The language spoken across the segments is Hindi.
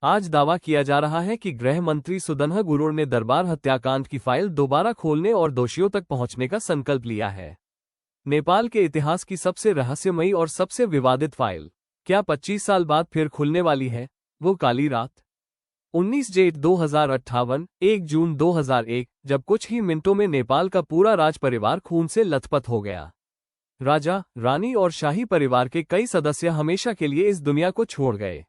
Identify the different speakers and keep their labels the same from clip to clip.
Speaker 1: आज दावा किया जा रहा है कि गृह मंत्री सुदनह गुरुड़ ने दरबार हत्याकांड की फाइल दोबारा खोलने और दोषियों तक पहुंचने का संकल्प लिया है। नेपाल के इतिहास की सबसे रहस्यमयी और सबसे विवादित फाइल क्या 25 साल बाद फिर खुलने वाली है? वो काली रात 19 जेठ 2058, 1 जून 2001, जब कुछ ही मिनटों में नेपाल का पूरा राज परिवार खून से लथपथ हो गया। राजा, रानी और शाही परिवार के कई सदस्य हमेशा के लिए इस दुनिया को छोड़ गए।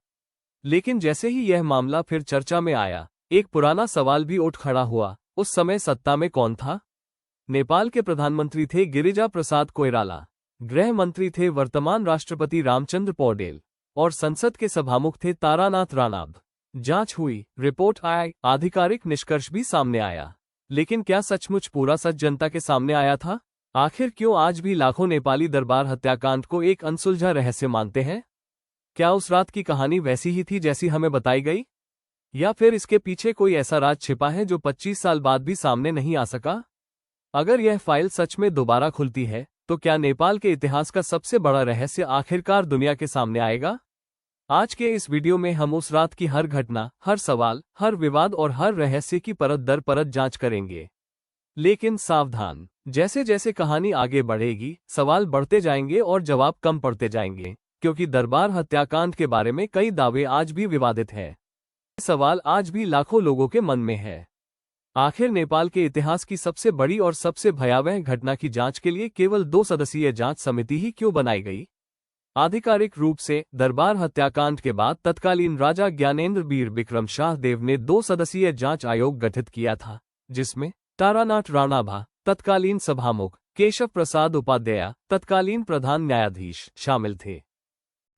Speaker 1: लेकिन जैसे ही यह मामला फिर चर्चा में आया, एक पुराना सवाल भी उठ खड़ा हुआ। उस समय सत्ता में कौन था? नेपाल के प्रधानमंत्री थे गिरिजा प्रसाद कोइराला, गृह मंत्री थे वर्तमान राष्ट्रपति रामचंद्र पौडेल और संसद के सभामुख थे तारानाथ राणाब। जांच हुई, रिपोर्ट आई, आधिकारिक निष्कर्ष भी सामने आया। लेकिन क्या सचमुच पूरा सच जनता के सामने आया था? आखिर क्यों आज भी लाखों नेपाली दरबार हत्याकांड को एक अनसुलझा रहस्य मानते हैं? क्या उस रात की कहानी वैसी ही थी जैसी हमें बताई गई, या फिर इसके पीछे कोई ऐसा राज छिपा है जो 25 साल बाद भी सामने नहीं आ सका? अगर यह फाइल सच में दोबारा खुलती है, तो क्या नेपाल के इतिहास का सबसे बड़ा रहस्य आखिरकार दुनिया के सामने आएगा? आज के इस वीडियो में हम उस रात की हर घटना, हर सवाल, हर विवाद और हर रहस्य की परत दर परत जांच करेंगे। लेकिन सावधान, जैसे जैसे कहानी आगे बढ़ेगी, सवाल बढ़ते जाएंगे और जवाब कम पड़ते जाएंगे, क्योंकि दरबार हत्याकांड के बारे में कई दावे आज भी विवादित हैं। ये सवाल आज भी लाखों लोगों के मन में है। आखिर नेपाल के इतिहास की सबसे बड़ी और सबसे भयावह घटना की जांच के लिए केवल 2 सदस्यीय जांच समिति ही क्यों बनाई गई? आधिकारिक रूप से दरबार हत्याकांड के बाद तत्कालीन राजा ज्ञानेंद्र वीर विक्रम शाहदेव ने 2 सदस्यीय जांच आयोग गठित किया था, जिसमें तारानाथ राणाभा, तत्कालीन सभामुख, केशव प्रसाद उपाध्याय, तत्कालीन प्रधान न्यायाधीश शामिल थे।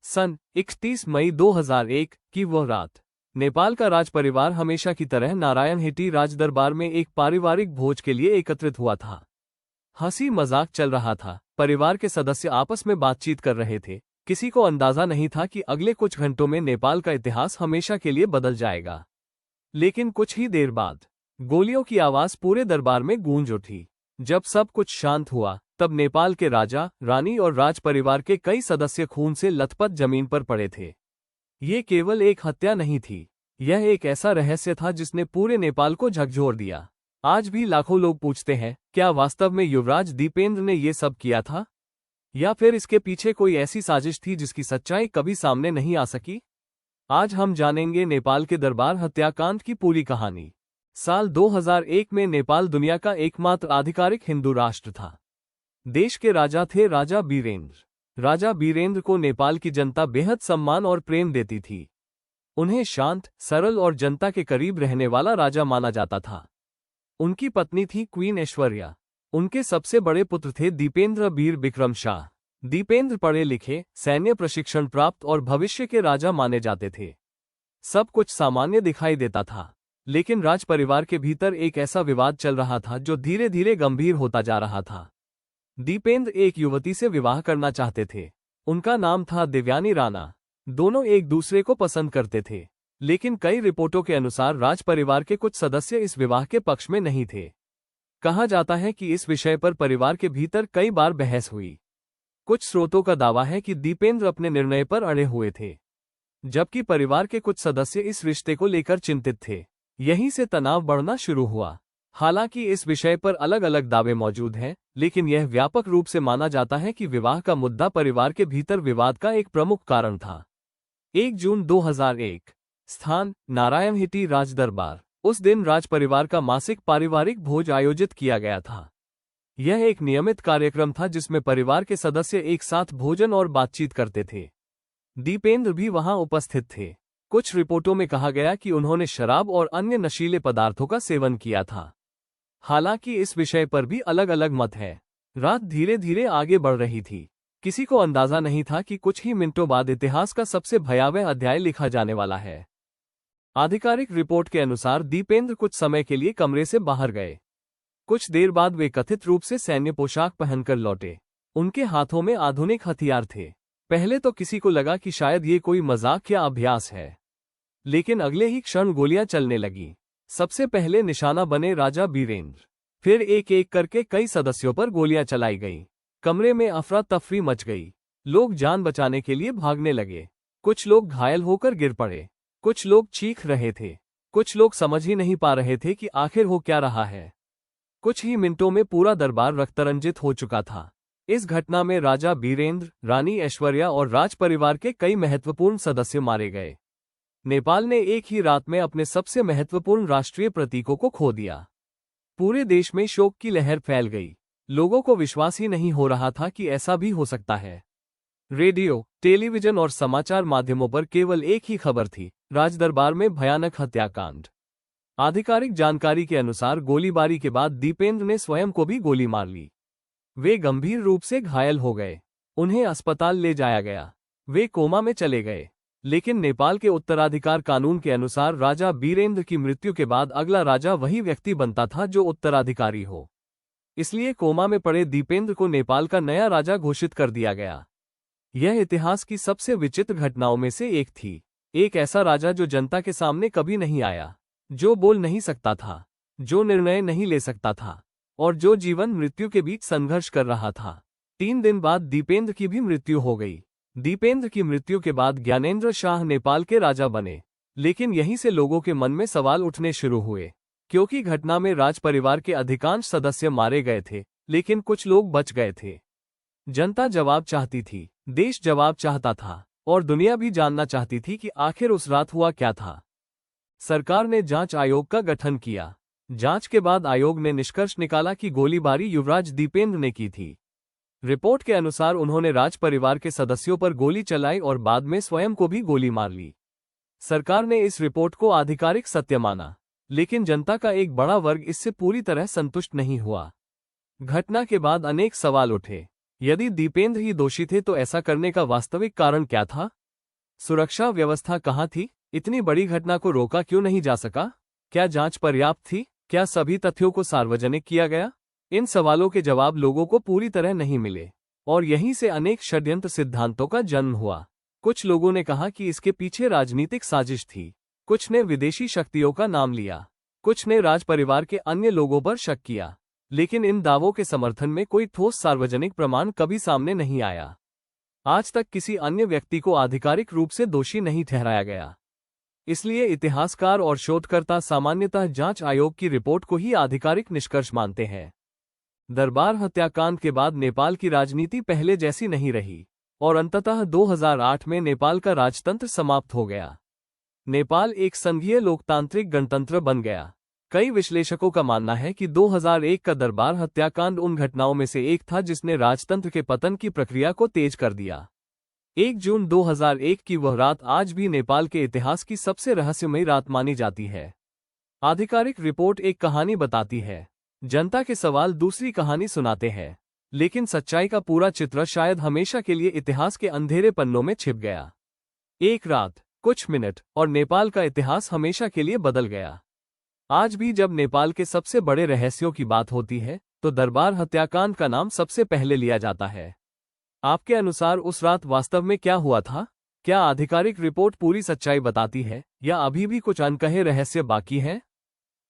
Speaker 1: सन 31 मई 2001 की वह रात, नेपाल का राज परिवार हमेशा की तरह नारायण हेटी राजदरबार में एक पारिवारिक भोज के लिए एकत्रित हुआ था। हंसी मजाक चल रहा था, परिवार के सदस्य आपस में बातचीत कर रहे थे। किसी को अंदाजा नहीं था कि अगले कुछ घंटों में नेपाल का इतिहास हमेशा के लिए बदल जाएगा। लेकिन कुछ ही देर बाद गोलियों की आवाज पूरे दरबार में गूंज उठी। जब सब कुछ शांत हुआ, तब नेपाल के राजा, रानी और राज परिवार के कई सदस्य खून से लथपथ जमीन पर पड़े थे। ये केवल एक हत्या नहीं थी, यह एक ऐसा रहस्य था जिसने पूरे नेपाल को झकझोर दिया। आज भी लाखों लोग पूछते हैं, क्या वास्तव में युवराज दीपेंद्र ने ये सब किया था, या फिर इसके पीछे कोई ऐसी साजिश थी जिसकी सच्चाई कभी सामने नहीं आ सकी? आज हम जानेंगे नेपाल के दरबार हत्याकांड की पूरी कहानी। साल 2001 में नेपाल दुनिया का एकमात्र आधिकारिक हिंदू राष्ट्र था। देश के राजा थे राजा बीरेंद्र। राजा बीरेंद्र को नेपाल की जनता बेहद सम्मान और प्रेम देती थी। उन्हें शांत, सरल और जनता के करीब रहने वाला राजा माना जाता था। उनकी पत्नी थी क्वीन ऐश्वर्या। उनके सबसे बड़े पुत्र थे दीपेंद्र वीर विक्रम शाह। दीपेंद्र पढ़े लिखे, सैन्य प्रशिक्षण प्राप्त और भविष्य के राजा माने जाते थे। सब कुछ सामान्य दिखाई देता था, लेकिन राज परिवार के भीतर एक ऐसा विवाद चल रहा था जो धीरे धीरे गंभीर होता जा रहा था। दीपेंद्र एक युवती से विवाह करना चाहते थे। उनका नाम था देवयानी राणा। दोनों एक दूसरे को पसंद करते थे, लेकिन कई रिपोर्टों के अनुसार राज परिवार के कुछ सदस्य इस विवाह के पक्ष में नहीं थे। कहा जाता है कि इस विषय पर परिवार के भीतर कई बार बहस हुई। कुछ स्रोतों का दावा है कि दीपेंद्र अपने निर्णय पर अड़े हुए थे, जबकि परिवार के कुछ सदस्य इस रिश्ते को लेकर चिंतित थे। यहीं से तनाव बढ़ना शुरू हुआ। हालांकि इस विषय पर अलग अलग दावे मौजूद हैं, लेकिन यह व्यापक रूप से माना जाता है कि विवाह का मुद्दा परिवार के भीतर विवाद का एक प्रमुख कारण था। 1 जून 2001, स्थान नारायण हेटी राजदरबार। उस दिन राज परिवार का मासिक पारिवारिक भोज आयोजित किया गया था। यह एक नियमित कार्यक्रम था जिसमें परिवार के सदस्य एक साथ भोजन और बातचीत करते थे। दीपेंद्र भी वहां उपस्थित थे। कुछ रिपोर्टों में कहा गया कि उन्होंने शराब और अन्य नशीले पदार्थों का सेवन किया था। हालांकि इस विषय पर भी अलग अलग मत है। रात धीरे धीरे आगे बढ़ रही थी। किसी को अंदाजा नहीं था कि कुछ ही मिनटों बाद इतिहास का सबसे भयावह अध्याय लिखा जाने वाला है। आधिकारिक रिपोर्ट के अनुसार दीपेंद्र कुछ समय के लिए कमरे से बाहर गए। कुछ देर बाद वे कथित रूप से सैन्य पोशाक पहनकर लौटे। उनके हाथों में आधुनिक हथियार थे। पहले तो किसी को लगा कि शायद ये कोई मजाक या अभ्यास है, लेकिन अगले ही क्षण गोलियां चलने लगीं। सबसे पहले निशाना बने राजा बीरेंद्र। फिर एक एक करके कई सदस्यों पर गोलियां चलाई गईं। कमरे में अफरा तफरी मच गई। लोग जान बचाने के लिए भागने लगे। कुछ लोग घायल होकर गिर पड़े। कुछ लोग चीख रहे थे, कुछ लोग समझ ही नहीं पा रहे थे कि आखिर हो क्या रहा है। कुछ ही मिनटों में पूरा दरबार रक्तरंजित हो चुका था। इस घटना में राजा बीरेंद्र, रानी ऐश्वर्या और राज परिवार के कई महत्वपूर्ण सदस्य मारे गए। नेपाल ने एक ही रात में अपने सबसे महत्वपूर्ण राष्ट्रीय प्रतीकों को खो दिया। पूरे देश में शोक की लहर फैल गई। लोगों को विश्वास ही नहीं हो रहा था कि ऐसा भी हो सकता है। रेडियो, टेलीविजन और समाचार माध्यमों पर केवल एक ही खबर थी, राजदरबार में भयानक हत्याकांड। आधिकारिक जानकारी के अनुसार गोलीबारी के बाद दीपेंद्र ने स्वयं को भी गोली मार ली। वे गंभीर रूप से घायल हो गए। उन्हें अस्पताल ले जाया गया। वे कोमा में चले गए। लेकिन नेपाल के उत्तराधिकार कानून के अनुसार राजा बीरेंद्र की मृत्यु के बाद अगला राजा वही व्यक्ति बनता था जो उत्तराधिकारी हो। इसलिए कोमा में पड़े दीपेंद्र को नेपाल का नया राजा घोषित कर दिया गया। यह इतिहास की सबसे विचित्र घटनाओं में से एक थी। एक ऐसा राजा जो जनता के सामने कभी नहीं आया, जो बोल नहीं सकता था, जो निर्णय नहीं ले सकता था और जो जीवन मृत्यु के बीच संघर्ष कर रहा था। 3 दिन बाद दीपेंद्र की भी मृत्यु हो गई। दीपेंद्र की मृत्यु के बाद ज्ञानेंद्र शाह नेपाल के राजा बने। लेकिन यहीं से लोगों के मन में सवाल उठने शुरू हुए, क्योंकि घटना में राज परिवार के अधिकांश सदस्य मारे गए थे, लेकिन कुछ लोग बच गए थे। जनता जवाब चाहती थी, देश जवाब चाहता था और दुनिया भी जानना चाहती थी कि आखिर उस रात हुआ क्या था। सरकार ने जांच आयोग का गठन किया। जांच के बाद आयोग ने निष्कर्ष निकाला कि गोलीबारी युवराज दीपेंद्र ने की थी। रिपोर्ट के अनुसार उन्होंने राज परिवार के सदस्यों पर गोली चलाई और बाद में स्वयं को भी गोली मार ली। सरकार ने इस रिपोर्ट को आधिकारिक सत्य माना, लेकिन जनता का एक बड़ा वर्ग इससे पूरी तरह संतुष्ट नहीं हुआ। घटना के बाद अनेक सवाल उठे। यदि दीपेंद्र ही दोषी थे तो ऐसा करने का वास्तविक कारण क्या था? सुरक्षा व्यवस्था कहाँ थी? इतनी बड़ी घटना को रोका क्यों नहीं जा सका? क्या जांच पर्याप्त थी? क्या सभी तथ्यों को सार्वजनिक किया गया? इन सवालों के जवाब लोगों को पूरी तरह नहीं मिले और यहीं से अनेक षड्यंत्र सिद्धांतों का जन्म हुआ। कुछ लोगों ने कहा कि इसके पीछे राजनीतिक साजिश थी, कुछ ने विदेशी शक्तियों का नाम लिया, कुछ ने राज परिवार के अन्य लोगों पर शक किया। लेकिन इन दावों के समर्थन में कोई ठोस सार्वजनिक प्रमाण कभी सामने नहीं आया। आज तक किसी अन्य व्यक्ति को आधिकारिक रूप से दोषी नहीं ठहराया गया। इसलिए इतिहासकार और शोधकर्ता सामान्यतः जांच आयोग की रिपोर्ट को ही आधिकारिक निष्कर्ष मानते हैं। दरबार हत्याकांड के बाद नेपाल की राजनीति पहले जैसी नहीं रही और अंततः 2008 में नेपाल का राजतंत्र समाप्त हो गया। नेपाल एक संघीय लोकतांत्रिक गणतंत्र बन गया। कई विश्लेषकों का मानना है कि 2001 का दरबार हत्याकांड उन घटनाओं में से एक था जिसने राजतंत्र के पतन की प्रक्रिया को तेज कर दिया। 1 जून 2001 की वह रात आज भी नेपाल के इतिहास की सबसे रहस्यमयी रात मानी जाती है। आधिकारिक रिपोर्ट एक कहानी बताती है, जनता के सवाल दूसरी कहानी सुनाते हैं, लेकिन सच्चाई का पूरा चित्र शायद हमेशा के लिए इतिहास के अंधेरे पन्नों में छिप गया। एक रात, कुछ मिनट और नेपाल का इतिहास हमेशा के लिए बदल गया। आज भी जब नेपाल के सबसे बड़े रहस्यों की बात होती है तो दरबार हत्याकांड का नाम सबसे पहले लिया जाता है। आपके अनुसार उस रात वास्तव में क्या हुआ था? क्या आधिकारिक रिपोर्ट पूरी सच्चाई बताती है या अभी भी कुछ अनकहे रहस्य बाकी हैं?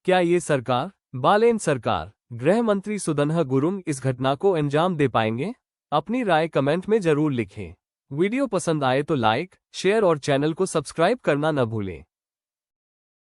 Speaker 1: क्या ये सरकार, बालेन सरकार, गृह मंत्री सुदनह गुरुङ इस घटना को अंजाम दे पाएंगे? अपनी राय कमेंट में जरूर लिखें। वीडियो पसंद आए तो लाइक, शेयर और चैनल को सब्सक्राइब करना न भूलें।